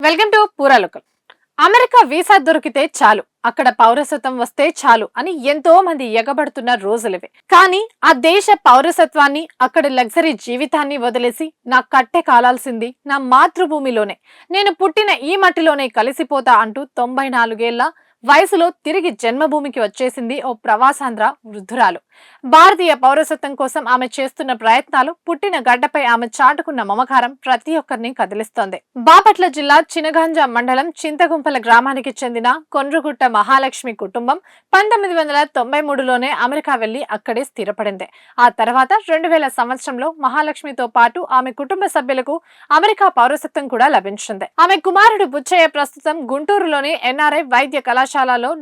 Welcome to పూరాలోకల్. America visa దొరికితే చాలు, అక్కడ పౌరసత్వం వస్తే చాలు అని ఎంతో మంది ఎగబడుతున్న రోజులివి. కానీ ఆ దేశ పౌరసత్వాన్ని, అక్కడ లగ్జరీ జీవితాన్ని వదిలేసి నా కట్టె కాలాల్సింది నా మాతృభూమిలోనే, నేను పుట్టిన ఈ మట్టిలోనే కలిసిపోతా అంటూ 94 ఏళ్ల వయసులో తిరిగి జన్మభూమికి వచ్చేసింది ఓ ప్రవాసాంధ్ర వృద్ధురాలు. భారతీయ పౌరసత్వం కోసం ఆమె చేస్తున్న ప్రయత్నాలు, పుట్టిన గడ్డపై ఆమె చాటుకున్న మమకారం ప్రతి ఒక్కరిని కదిలిస్తోంది. బాపట్ల జిల్లా చినగాంజ మండలం చింతగుంపల గ్రామానికి చెందిన కొండ్రుగుట్ట మహాలక్ష్మి కుటుంబం 1993లోనే అమెరికా వెళ్లి అక్కడే స్థిరపడింది. ఆ తర్వాత 2000 సంవత్సరంలో మహాలక్ష్మితో పాటు ఆమె కుటుంబ సభ్యులకు అమెరికా పౌరసత్వం కూడా లభించింది. ఆమె కుమారుడు బుచ్చయ్య ప్రస్తుతం గుంటూరులోని ఎన్ఆర్ఐ వైద్య కళాశాలలో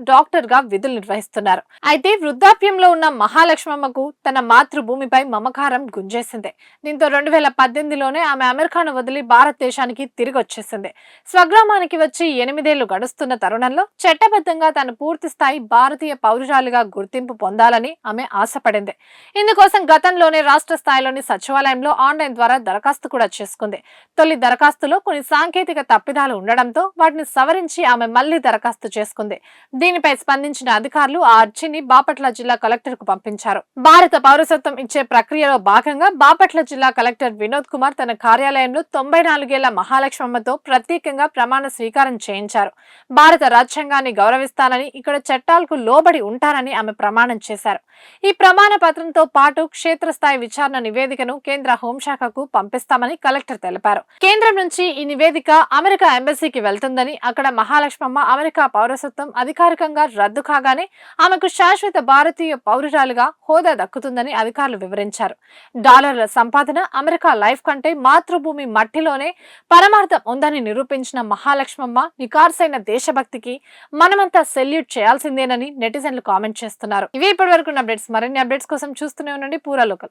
డాక్టర్ గా విధులు నిర్వహిస్తున్నారు. అయితే వృద్ధాప్యంలో ఉన్న మహాలక్ష్మమ్మకు తన మాతృభూమిపై మమకారం గుంజేసింది. దీంతో 2018లోనే ఆమె అమెరికాను వదిలి భారతదేశానికి తిరిగి వచ్చేసింది. స్వగ్రామానికి వచ్చి 8 ఏళ్లు గడుస్తున్న తరుణంలో చట్టబద్ధంగా తను పూర్తి స్థాయి భారతీయ పౌరురాలిగా గుర్తింపు పొందాలని ఆమె ఆశపడింది. ఇందుకోసం గతంలోనే రాష్ట్ర స్థాయిలోని సచివాలయంలో ఆన్లైన్ ద్వారా దరఖాస్తు కూడా చేసుకుంది. తొలి దరఖాస్తులో కొన్ని సాంకేతిక తప్పిదాలు ఉండడంతో వాటిని సవరించి ఆమె మళ్లీ దరఖాస్తు చేసుకుంది. దీనిపై స్పందించిన అధికారులు ఆ అర్జీని బాపట్ల జిల్లా కలెక్టర్ కు పంపించారు. భారత పౌరసత్వం ఇచ్చే ప్రక్రియలో భాగంగా బాపట్ల జిల్లా కలెక్టర్ వినోద్ కుమార్ తన కార్యాలయంలో 94 ఏళ్ల మహాలక్ష్మమ్మతో ప్రత్యేకంగా ప్రమాణ స్వీకారం చేయించారు. భారత రాజ్యాంగాన్ని గౌరవిస్తానని, ఇక్కడ చట్టాలకు లోబడి ఉంటారని ఆమె ప్రమాణం చేశారు. ఈ ప్రమాణ పత్రంతో పాటు క్షేత్రస్థాయి విచారణ నివేదికను కేంద్ర హోంశాఖకు పంపిస్తామని కలెక్టర్ తెలిపారు. కేంద్రం నుంచి ఈ నివేదిక అమెరికా ఎంబసీకి వెళ్తుందని, అక్కడ మహాలక్ష్మమ్మ అమెరికా పౌరసత్వం అధికారికంగా రద్దు కాగానే ఆమెకు శాశ్వత భారతీయ పౌరురాలుగా హోదా దక్కుతుందని అధికారులు వివరించారు. డాలర్ల సంపాదన, అమెరికా లైఫ్ కంటే మాతృభూమి మట్టిలోనే పరమార్థం ఉందని నిరూపించిన మహాలక్ష్మమ్మ నికార్సైన దేశభక్తికి మనమంతా సెల్యూట్ చేయాల్సిందేనని నెటిజన్లు కామెంట్ చేస్తున్నారు. ఇవి ఇప్పటివరకు అప్డేట్స్. మరిన్ని అప్డేట్స్ కోసం చూస్తూనే ఉండండి పూరాలోకల్.